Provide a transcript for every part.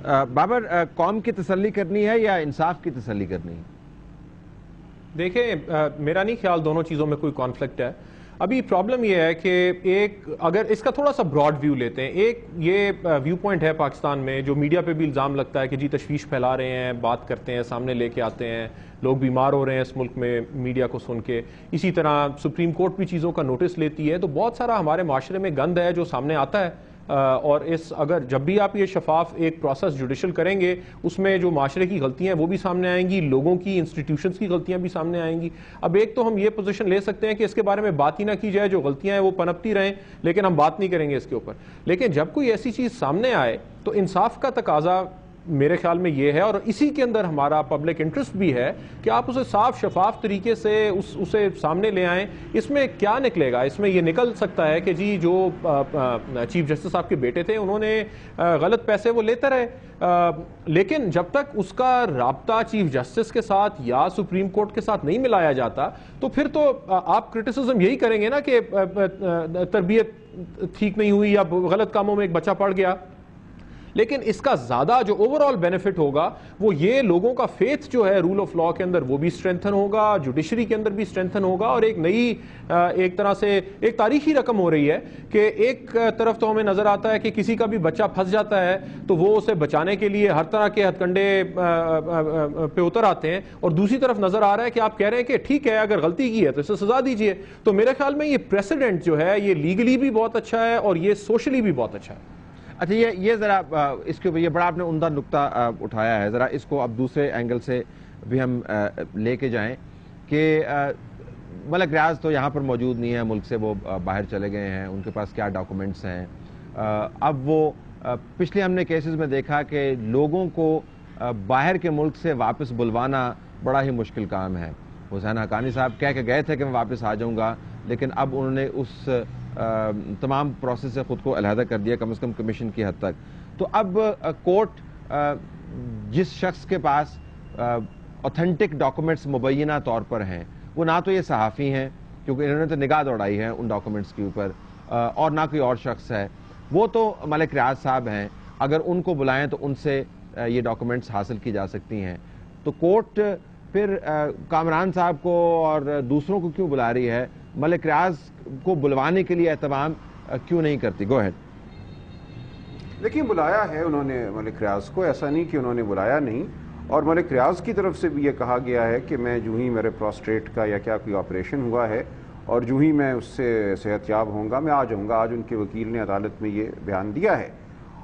بابر، قوم کی تسلی کرنی ہے یا انصاف کی تسلی کرنی ہے؟ دیکھیں، میرا نہیں خیال دونوں چیزوں میں کوئی کانفلکٹ ہے. ابھی پرابلم یہ ہے کہ ایک اگر اس کا تھوڑا سا براڈ ویو لیتے ہیں، ایک یہ ویو پوائنٹ ہے پاکستان میں جو میڈیا پہ بھی الزام لگتا ہے کہ جی تشویش پھیلا رہے ہیں، بات کرتے ہیں، سامنے لے کے آتے ہیں، لوگ بیمار ہو رہے ہیں اس ملک میں میڈیا کو سن کے. اسی طرح سپریم کورٹ بھی چیزوں کا نوٹس لیتی ہے. تو بہت سارا ہمارے معاشرے میں گند ہے جو سامنے آتا ہے، اور اگر جب بھی آپ یہ شفاف ایک پروسیس جوڈیشل کریں گے، اس میں جو معاشرے کی غلطیاں ہیں وہ بھی سامنے آئیں گی، لوگوں کی انسٹیٹیوشنز کی غلطیاں بھی سامنے آئیں گی. اب ایک تو ہم یہ پوزیشن لے سکتے ہیں کہ اس کے بارے میں بات ہی نہ کی جائے، جو غلطیاں ہیں وہ پنپتی رہیں، لیکن ہم بات نہیں کریں گے اس کے اوپر. لیکن جب کوئی ایسی چیز سامنے آئے تو انصاف کا تقاضا میرے خیال میں یہ ہے، اور اسی کے اندر ہمارا پبلک انٹرسٹ بھی ہے کہ آپ اسے صاف شفاف طریقے سے اسے سامنے لے آئیں. اس میں کیا نکلے گا؟ اس میں یہ نکل سکتا ہے کہ جی جو چیف جسٹس صاحب کے بیٹے تھے انہوں نے غلط پیسے وہ لیتے رہے، لیکن جب تک اس کا رابطہ چیف جسٹس کے ساتھ یا سپریم کورٹ کے ساتھ نہیں ملایا جاتا تو پھر تو آپ کرٹیسزم یہی کریں گے نا کہ تربیت ٹھیک نہیں ہوئی یا غلط کاموں میں ایک بچہ پڑ گیا. لیکن اس کا زیادہ جو اوور آل بینیفٹ ہوگا وہ یہ لوگوں کا فیتھ جو ہے رول آف لاء کے اندر وہ بھی اسٹرینتھن ہوگا، جوڈیشری کے اندر بھی اسٹرینتھن ہوگا، اور ایک نئی ایک طرح سے ایک تاریخی رقم ہو رہی ہے کہ ایک طرف تو ہمیں نظر آتا ہے کہ کسی کا بھی بچہ پھنس جاتا ہے تو وہ اسے بچانے کے لیے ہر طرح کے ہتھ کنڈے پہ اتر آتے ہیں، اور دوسری طرف نظر آ رہا ہے کہ آپ کہہ رہے ہیں کہ ٹھیک ہے اگر غلطی کی ہے تو اسے سزا دیجیے. تو میرے خیال میں یہ پریسیڈنٹ جو ہے یہ لیگلی بھی بہت اچھا ہے اور یہ سوشلی بھی بہت اچھا ہے. اچھا، یہ ذرا اس کے اوپر یہ بڑا آپ نے عمدہ نقطہ اٹھایا ہے، ذرا اس کو اب دوسرے اینگل سے بھی ہم لے کے جائیں کہ ملک ریاض تو یہاں پر موجود نہیں ہے، ملک سے وہ باہر چلے گئے ہیں، ان کے پاس کیا ڈاکومنٹس ہیں. اب وہ پچھلے ہم نے کیسز میں دیکھا کہ لوگوں کو باہر کے ملک سے واپس بلوانا بڑا ہی مشکل کام ہے. حسین حقانی صاحب کہہ کے گئے تھے کہ میں واپس آ جاؤں گا، لیکن اب انہوں نے اس تمام پروسیس سے خود کو علیحدہ کر دیا، کم از کم کمیشن کی حد تک. تو اب کورٹ جس شخص کے پاس اوتھینٹک ڈاکومنٹس مبینہ طور پر ہیں، وہ نہ تو یہ صحافی ہیں کیونکہ انہوں نے تو نگاہ دوڑائی ہے ان ڈاکومنٹس کے اوپر، اور نہ کوئی اور شخص ہے، وہ تو ملک ریاض صاحب ہیں. اگر ان کو بلائیں تو ان سے یہ ڈاکومنٹس حاصل کی جا سکتی ہیں. تو کورٹ پھر کامران صاحب کو اور دوسروں کو کیوں بلا رہی ہے؟ ملک ریاض کو بلوانے کے لیے اہتمام کیوں نہیں کرتی؟ گو ہیڈ. لیکن بلایا ہے انہوں نے ملک ریاض کو، ایسا نہیں کہ انہوں نے بلایا نہیں. اور ملک ریاض کی طرف سے بھی یہ کہا گیا ہے کہ میں جو ہی میرے پروسٹیٹ کا یا کیا کوئی آپریشن ہوا ہے اور جو ہی میں اس سے صحت یاب ہوں گا میں آ جاؤں گا. آج ان کے وکیل نے عدالت میں یہ بیان دیا ہے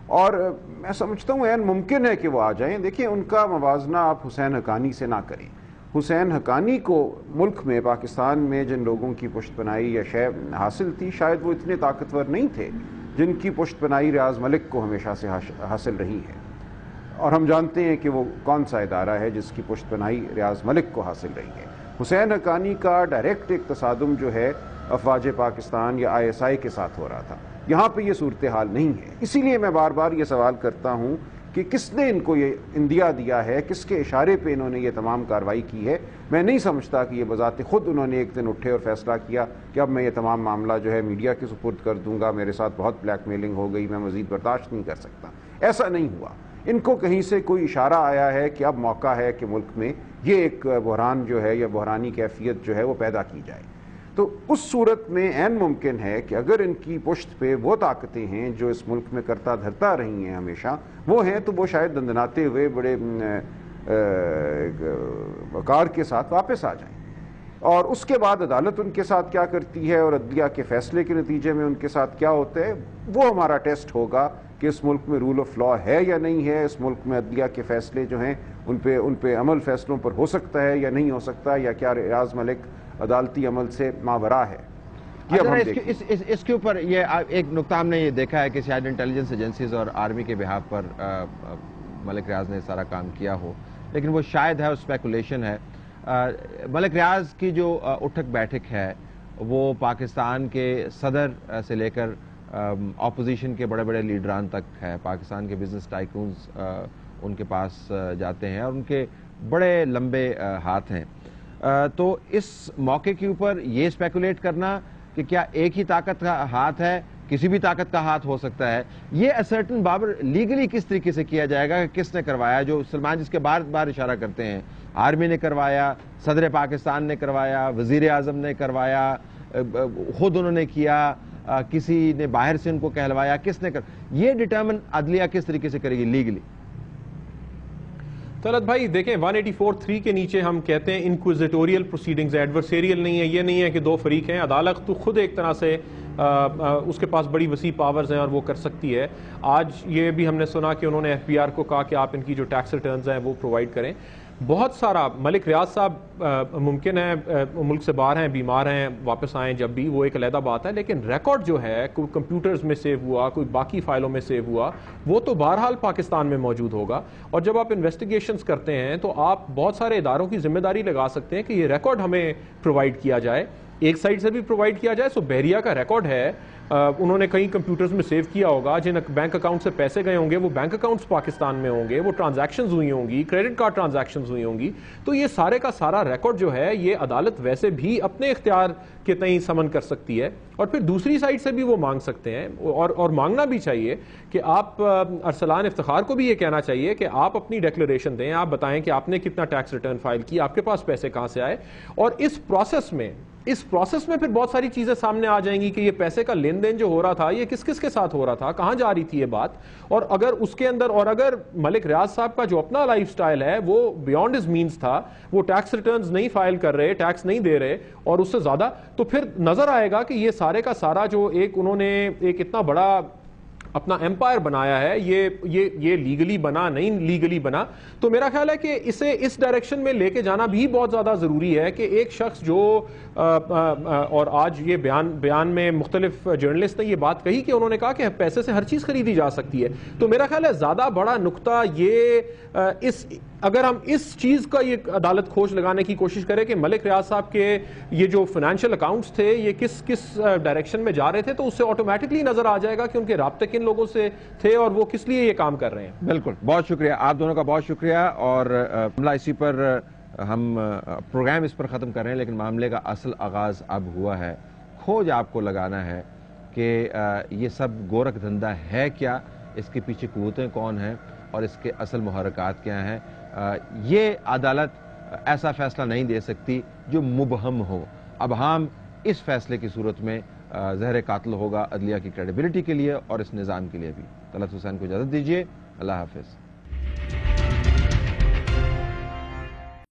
اور میں سمجھتا ہوں عین ممکن ہے کہ وہ آ جائیں. دیکھیں ان کا موازنہ آپ حسین حقانی سے نہ کریں. حسین حقانی کو ملک میں پاکستان میں جن لوگوں کی پشت پناہی یا شے حاصل تھی شاید وہ اتنے طاقتور نہیں تھے جن کی پشت پناہی ریاض ملک کو ہمیشہ سے حاصل رہی ہے. اور ہم جانتے ہیں کہ وہ کون سا ادارہ ہے جس کی پشت پناہی ریاض ملک کو حاصل رہی ہے. حسین حقانی کا ڈائریکٹ ایک تصادم جو ہے افواج پاکستان یا ISI کے ساتھ ہو رہا تھا. یہاں پہ یہ صورتحال نہیں ہے. اسی لیے میں بار بار یہ سوال کرتا ہوں کہ کس نے ان کو یہ اندیہ دیا ہے، کس کے اشارے پہ انہوں نے یہ تمام کارروائی کی ہے. میں نہیں سمجھتا کہ یہ بذات خود انہوں نے ایک دن اٹھے اور فیصلہ کیا کہ اب میں یہ تمام معاملہ جو ہے میڈیا کے سپرد کر دوں گا، میرے ساتھ بہت بلیک میلنگ ہو گئی، میں مزید برداشت نہیں کر سکتا. ایسا نہیں ہوا. ان کو کہیں سے کوئی اشارہ آیا ہے کہ اب موقع ہے کہ ملک میں یہ ایک بحران جو ہے یا بحرانی کیفیت جو ہے وہ پیدا کی جائے. تو اس صورت میں عین ممکن ہے کہ اگر ان کی پشت پہ وہ طاقتیں ہیں جو اس ملک میں کرتا دھرتا رہی ہیں ہمیشہ وہ ہیں تو وہ شاید دندناتے ہوئے بڑے وقار کے ساتھ واپس آ جائیں. اور اس کے بعد عدالت ان کے ساتھ کیا کرتی ہے اور عدلیہ کے فیصلے کے نتیجے میں ان کے ساتھ کیا ہوتا ہے وہ ہمارا ٹیسٹ ہوگا کہ اس ملک میں رول آف لاء ہے یا نہیں ہے. اس ملک میں عدلیہ کے فیصلے جو ہیں ان پہ عمل فیصلوں پر ہو سکتا ہے یا نہیں ہو سکتا، یا کیا ریاض ملک عدالتی عمل سے ماورا ہے. اس کے اوپر یہ ایک نقطہ ہم نے یہ دیکھا ہے کہ شاید انٹیلیجنس ایجنسیز اور آرمی کے بہاف پر ملک ریاض نے سارا کام کیا ہو، لیکن وہ شاید ہے اسپیکولیشن ہے. ملک ریاض کی جو اٹھک بیٹھک ہے وہ پاکستان کے صدر سے لے کر اپوزیشن کے بڑے بڑے لیڈران تک ہے. پاکستان کے بزنس ٹائکونز ان کے پاس جاتے ہیں اور ان کے بڑے لمبے ہاتھ ہیں. تو اس موقع کے اوپر یہ اسپیکولیٹ کرنا کہ کیا ایک ہی طاقت کا ہاتھ ہے کسی بھی طاقت کا ہاتھ ہو سکتا ہے. یہ اسرٹن بابر لیگلی کس طریقے سے کیا جائے گا, کس نے کروایا؟ جو سلمان جس کے بار بار اشارہ کرتے ہیں, آرمی نے کروایا, صدر پاکستان نے کروایا, وزیر اعظم نے کروایا, خود انہوں نے کیا, کسی نے باہر سے ان کو کہلوایا, کس نے یہ ڈٹرمن عدلیہ کس طریقے سے کرے گی لیگلی؟ طلعت بھائی دیکھیں 184(3) کے نیچے ہم کہتے ہیں انکوزیٹوریل پروسیڈنگز، ایڈورسیریل نہیں ہے. یہ نہیں ہے کہ دو فریق ہیں. عدالت تو خود ایک طرح سے اس کے پاس بڑی وسیع پاورز ہیں اور وہ کر سکتی ہے. آج یہ بھی ہم نے سنا کہ انہوں نے ایف بی آر کو کہا کہ آپ ان کی جو ٹیکس ریٹرنز ہیں وہ پرووائڈ کریں. بہت سارا ملک ریاض صاحب ممکن ہے ملک سے باہر ہیں، بیمار ہیں، واپس آئیں جب بھی، وہ ایک علیحدہ بات ہے، لیکن ریکارڈ جو ہے کوئی کمپیوٹرز میں سیو ہوا، کوئی باقی فائلوں میں سیو ہوا، وہ تو بہرحال پاکستان میں موجود ہوگا. اور جب آپ انویسٹیگیشنز کرتے ہیں تو آپ بہت سارے اداروں کی ذمہ داری لگا سکتے ہیں کہ یہ ریکارڈ ہمیں پرووائڈ کیا جائے، ایک سائڈ سے بھی پرووائڈ کیا جائے. سو بحریہ کا ریکارڈ ہے، انہوں نے کئی کمپیوٹرز میں سیو کیا ہوگا، جن بینک اکاؤنٹ سے پیسے گئے ہوں گے وہ بینک اکاؤنٹس پاکستان میں ہوں گے، وہ ٹرانزیکشنز ہوئی ہوں گی، کریڈٹ کارڈ ٹرانزیکشنز ہوئی ہوں گی. تو یہ سارے کا سارا ریکارڈ جو ہے یہ عدالت ویسے بھی اپنے اختیار کے تئیں سمن کر سکتی ہے، اور پھر دوسری سائڈ سے بھی وہ مانگ سکتے ہیں، اور مانگنا بھی چاہیے کہ آپ ارسلان افتخار کو بھی یہ کہنا چاہیے کہ آپ اپنی ڈیکلریشن دیں، آپ بتائیں کہ آپ نے کتنا ٹیکس ریٹرن فائل کی، آپ کے پاس پیسے کہاں سے آئے. اور اس پروسیس میں پھر بہت ساری چیزیں سامنے آ جائیں گی کہ یہ پیسے کا لین دین جو ہو رہا تھا یہ کس کس کے ساتھ ہو رہا تھا، کہاں جا رہی تھی یہ بات. اور اگر اس کے اندر، اور اگر ملک ریاض صاحب کا جو اپنا لائف سٹائل ہے وہ بیونڈ ہز مینز تھا، وہ ٹیکس ریٹرنز نہیں فائل کر رہے، ٹیکس نہیں دے رہے اور اس سے زیادہ، تو پھر نظر آئے گا کہ یہ سارے کا سارا جو ایک انہوں نے ایک اتنا بڑا اپنا ایمپائر بنایا ہے، یہ لیگلی بنا نہیں لیگلی بنا. تو میرا خیال ہے کہ اسے اس ڈائریکشن میں لے کے جانا بھی بہت زیادہ ضروری ہے کہ ایک شخص جو اور آج یہ بیان میں مختلف جرنلسٹ نے یہ بات کہی کہ انہوں نے کہا کہ پیسے سے ہر چیز خریدی جا سکتی ہے. تو میرا خیال ہے زیادہ بڑا نقطہ یہ اگر ہم اس چیز کا یہ عدالت کھوج لگانے کی کوشش کرے کہ ملک ریاض صاحب کے یہ جو فائنینشیل اکاؤنٹس تھے یہ کس ڈائریکشن میں جا رہے تھے، تو اس سے آٹومیٹکلی نظر آ جائے گا کہ ان کے رابطے کن لوگوں سے تھے اور وہ کس لیے یہ کام کر رہے ہیں. بالکل، بہت شکریہ آپ دونوں کا، بہت شکریہ. اور معاملہ اسی پر ہم پروگرام اس پر ختم کر رہے ہیں، لیکن معاملے کا اصل آغاز اب ہوا ہے. کھوج آپ کو لگانا ہے کہ یہ سب گورکھ دھندا ہے کیا، اس کے پیچھے قوتیں کون ہیں اور اس کے اصل محرکات کیا ہیں. یہ عدالت ایسا فیصلہ نہیں دے سکتی جو مبہم ہو. ابہام اس فیصلے کی صورت میں زہر قاتل ہوگا عدلیہ کی کریڈیبلٹی کے لیے اور اس نظام کے لیے بھی. طلعت حسین کو اجازت دیجیے، اللہ حافظ.